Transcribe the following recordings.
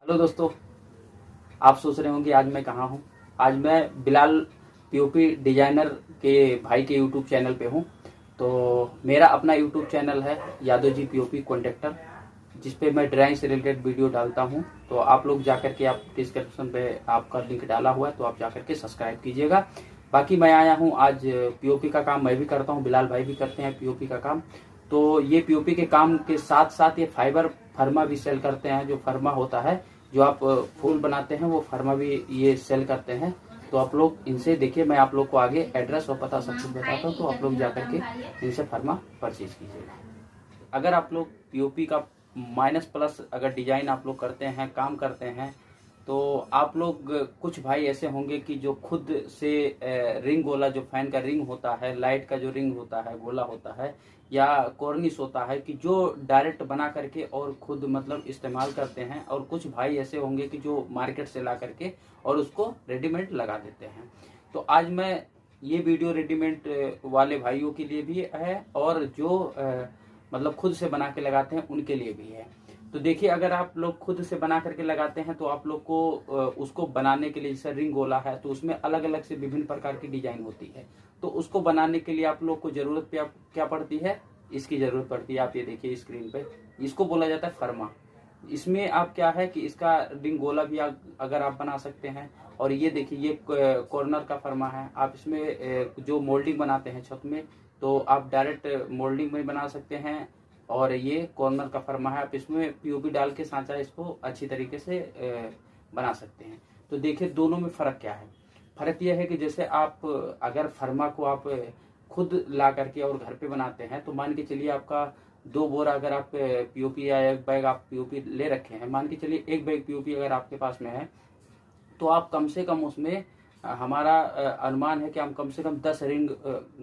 Hello दोस्तों, आप सोच रहे होंगे आज मैं कहाँ हूँ। आज मैं बिलाल पीओपी डिजाइनर के भाई के यूट्यूब चैनल पे हूँ। तो मेरा अपना यूट्यूब चैनल है यादव जी पीओपी कॉन्ट्रैक्टर, जिस पे मैं ड्राइंग से रिलेटेड वीडियो डालता हूँ। तो आप लोग जाकर के, आप डिस्क्रिप्शन पे आपका लिंक डाला हुआ है, तो आप जाकर के सब्सक्राइब कीजिएगा। बाकी मैं आया हूँ आज पीओपी का काम मैं भी करता हूँ, बिलाल भाई भी करते हैं पीओपी का काम। तो ये पीओपी के काम के साथ साथ ये फाइबर फर्मा भी सेल करते हैं। जो फर्मा होता है, जो आप फूल बनाते हैं, वो फर्मा भी ये सेल करते हैं। तो आप लोग इनसे देखिए, मैं आप लोग को आगे एड्रेस और पता सब कुछ बताता हूँ। तो आप लोग जाकर के इनसे फर्मा परचेज कीजिएगा। अगर आप लोग पीओपी का माइनस प्लस अगर डिजाइन आप लोग करते हैं, काम करते हैं, तो आप लोग कुछ भाई ऐसे होंगे कि जो खुद से रिंग गोला, जो फैन का रिंग होता है, लाइट का जो रिंग होता है, गोला होता है या कॉर्निस होता है, कि जो डायरेक्ट बना करके और खुद मतलब इस्तेमाल करते हैं। और कुछ भाई ऐसे होंगे कि जो मार्केट से ला करके और उसको रेडीमेड लगा देते हैं। तो आज मैं ये वीडियो रेडीमेड वाले भाइयों के लिए भी है और जो मतलब खुद से बना के लगाते हैं उनके लिए भी है। तो देखिए, अगर आप लोग खुद से बना करके लगाते हैं तो आप लोग को उसको बनाने के लिए, जैसे रिंग गोला है तो उसमें अलग अलग से विभिन्न प्रकार की डिजाइन होती है। तो उसको बनाने के लिए आप लोग को जरूरत क्या पड़ती है, इसकी जरूरत पड़ती है। आप ये देखिए स्क्रीन पे, इसको बोला जाता है फर्मा। इसमें आप क्या है कि इसका रिंग गोला भी अगर आप बना सकते हैं। और ये देखिए, ये कॉर्नर का फर्मा है। आप इसमें जो मोल्डिंग बनाते हैं छत में, तो आप डायरेक्ट मोल्डिंग में बना सकते हैं। और ये कॉर्नर का फर्मा है, आप इसमें पीओपी डाल के सांचा इसको अच्छी तरीके से बना सकते हैं। तो देखिए दोनों में फ़र्क क्या है। फ़र्क यह है कि जैसे आप अगर फर्मा को आप खुद ला करके और घर पे बनाते हैं, तो मान के चलिए आपका 2 बोरा अगर आप पीओपी या 1 बैग आप पीओपी ले रखे हैं, मान के चलिए 1 बैग पीओपी अगर आपके पास में है, तो आप कम से कम उसमें हमारा अनुमान है कि हम कम से कम 10 रिंग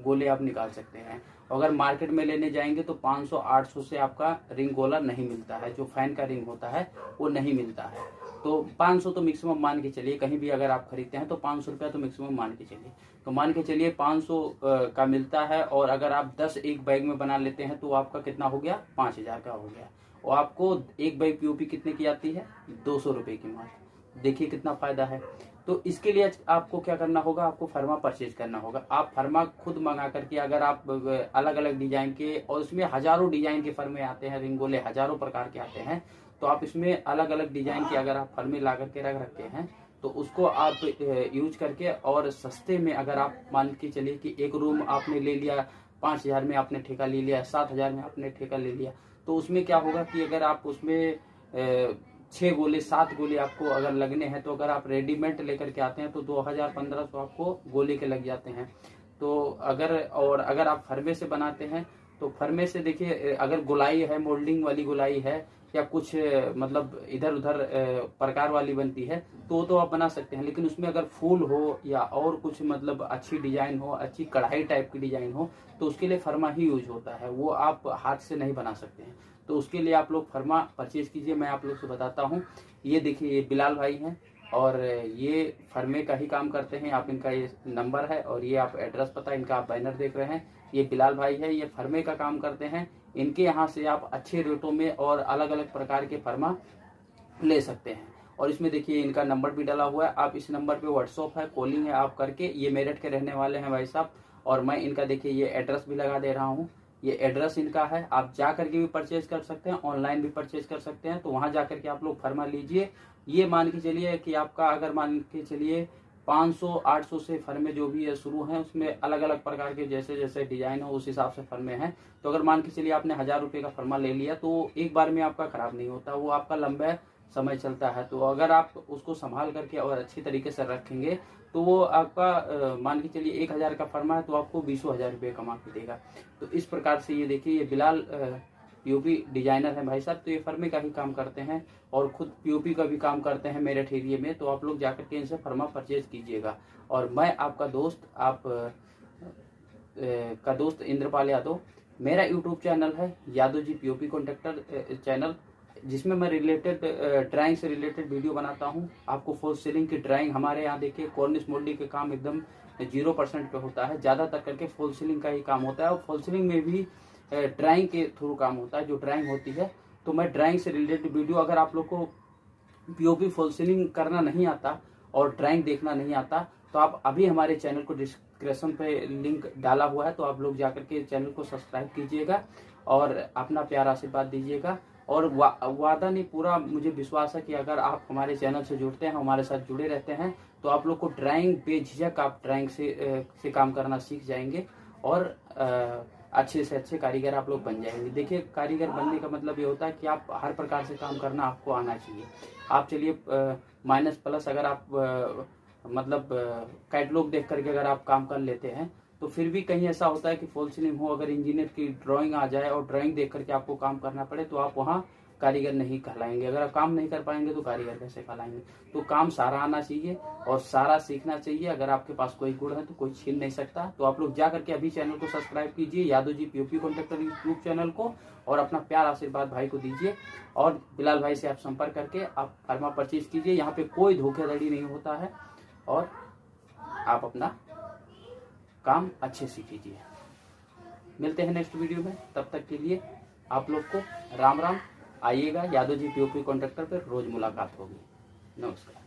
गोले आप निकाल सकते हैं। अगर मार्केट में लेने जाएंगे तो 500-800 से आपका रिंग गोला नहीं मिलता है। जो फैन का रिंग होता है वो नहीं मिलता है। तो 500 तो मैक्सिमम मान के चलिए, कहीं भी अगर आप खरीदते हैं तो 500 रुपया तो मैक्सिमम मान के चलिए। तो मान के चलिए 500 का मिलता है। और अगर आप 10 एक बैग में बना लेते हैं तो आपका कितना हो गया, 5000 का हो गया। और आपको 1 बैग पीओपी कितने की आती है, 200 रुपये की मात्र। देखिए कितना फायदा है। तो इसके लिए आपको क्या करना होगा, आपको फर्मा परचेज करना होगा। आप फर्मा खुद मंगा करके, अगर आप अलग अलग डिजाइन के, और इसमें हजारों डिजाइन के फर्मे आते हैं, रिंगोले हजारों प्रकार के आते हैं। तो आप इसमें अलग अलग डिजाइन के अगर आप फर्मे ला करके रख रखे हैं, तो उसको आप यूज करके और सस्ते में, अगर आप मान के चलिए कि एक रूम आपने ले लिया 5000 में, आपने ठेका ले लिया, 7000 में आपने ठेका ले लिया, तो उसमें क्या होगा कि अगर आप उसमें 6 गोले 7 गोले आपको अगर लगने हैं, तो अगर आप रेडीमेड लेकर के आते हैं तो 2000-1500 आपको गोले के लग जाते हैं। तो अगर आप फर्मे से बनाते हैं, तो फर्मे से देखिए, अगर गोलाई है, मोल्डिंग वाली गोलाई है, या कुछ मतलब इधर उधर प्रकार वाली बनती है, तो आप बना सकते हैं। लेकिन उसमें अगर फूल हो या और कुछ मतलब अच्छी डिजाइन हो, अच्छी कढ़ाई टाइप की डिजाइन हो, तो उसके लिए फर्मा ही यूज होता है। वो आप हाथ से नहीं बना सकते हैं। तो उसके लिए आप लोग फर्मा परचेज कीजिए। मैं आप लोग से बताता हूँ। ये देखिए, ये बिलाल भाई हैं और ये फर्मे का ही काम करते हैं। आप इनका ये नंबर है और ये आप एड्रेस पता इनका आप बैनर देख रहे हैं। ये बिलाल भाई है, ये फर्मे का काम करते हैं। इनके यहाँ से आप अच्छे रेटों में और अलग अलग प्रकार के फर्मा ले सकते हैं। और इसमें देखिए इनका नंबर भी डाला हुआ है। आप इस नंबर पे व्हाट्सअप है, कॉलिंग है, आप करके, ये मेरठ के रहने वाले हैं भाई साहब। और मैं इनका देखिए ये एड्रेस भी लगा दे रहा हूँ। ये एड्रेस इनका है, आप जा करके भी परचेज कर सकते हैं, ऑनलाइन भी परचेज कर सकते हैं। तो वहां जाकर के आप लोग फर्मा लीजिए। ये मान के चलिए कि आपका, अगर मान के चलिए 500-800 से फर्मे जो भी है शुरू हैं, उसमें अलग अलग प्रकार के जैसे जैसे डिजाइन हो उस हिसाब से फर्मे हैं। तो अगर मान के चलिए आपने 1000 रुपये का फर्मा ले लिया, तो एक बार में आपका खराब नहीं होता, वो आपका लंबा समय चलता है। तो अगर आप उसको संभाल करके और अच्छी तरीके से रखेंगे, तो वो आपका मान के चलिए 1000 का फर्मा है, तो आपको 20,000 रुपये कमा के देगा। तो इस प्रकार से ये देखिए, ये बिलाल पीओपी डिजाइनर है भाई साहब। तो ये फर्मे का ही काम करते हैं और खुद पीओपी का भी काम करते हैं मेरठ एरिया में। तो आप लोग जाकर के इनसे फर्मा परचेज कीजिएगा। और मैं आपका दोस्त, आप का दोस्त इंद्रपाल यादव। मेरा यूट्यूब चैनल है Yadav ji POP contractor channel, जिसमें मैं रिलेटेड ड्राइंग से रिलेटेड वीडियो बनाता हूँ। आपको फॉल सीलिंग की ड्राइंग, हमारे यहाँ देखिए कॉर्निश मोल्डिंग के काम एकदम 0% पे होता है। ज़्यादातर करके फॉल सीलिंग का ही काम होता है। और फॉल सीलिंग में भी ड्राइंग के थ्रू काम होता है, जो ड्राइंग होती है। तो मैं ड्राइंग से रिलेटेड वीडियो, अगर आप लोग को पीओपी फॉल सीलिंग करना नहीं आता और ड्राइंग देखना नहीं आता, तो आप अभी हमारे चैनल को डिस्क्रिप्शन पे लिंक डाला हुआ है, तो आप लोग जाकर के चैनल को सब्सक्राइब कीजिएगा और अपना प्यार आशीर्वाद दीजिएगा। और वादा नहीं, पूरा मुझे विश्वास है कि अगर आप हमारे चैनल से जुड़ते हैं, हमारे साथ जुड़े रहते हैं, तो आप लोग को ड्राइंग बेझिझक आप ड्राइंग से काम करना सीख जाएंगे और अच्छे से अच्छे कारीगर आप लोग बन जाएंगे। देखिए, कारीगर बनने का मतलब ये होता है कि आप हर प्रकार से काम करना आपको आना चाहिए। आप चलिए माइनस प्लस अगर आप मतलब कैटलॉग देख करके अगर आप काम कर लेते हैं, तो फिर भी कहीं ऐसा होता है कि फॉल सीलिंग हो, अगर इंजीनियर की ड्राइंग आ जाए और ड्राइंग देख करके आपको काम करना पड़े, तो आप वहाँ कारीगर नहीं कहलाएंगे। अगर आप काम नहीं कर पाएंगे तो कारीगर कैसे कहलाएंगे। तो काम सारा आना चाहिए और सारा सीखना चाहिए। अगर आपके पास कोई गुण है तो कोई छीन नहीं सकता। तो आप लोग जा करके अभी चैनल को सब्सक्राइब कीजिए, Yadav ji POP contractor YouTube channel को, और अपना प्यार आशीर्वाद भाई को दीजिए। और बिलाल भाई से आप संपर्क करके आप फर्मा परचेज कीजिए। यहाँ पे कोई धोखाधड़ी नहीं होता है और आप अपना काम अच्छे से कीजिए। मिलते हैं नेक्स्ट वीडियो में, तब तक के लिए आप लोग को राम राम। आइएगा, यादव जी पीओपी कॉन्ट्रैक्टर पर रोज मुलाकात होगी। नमस्कार।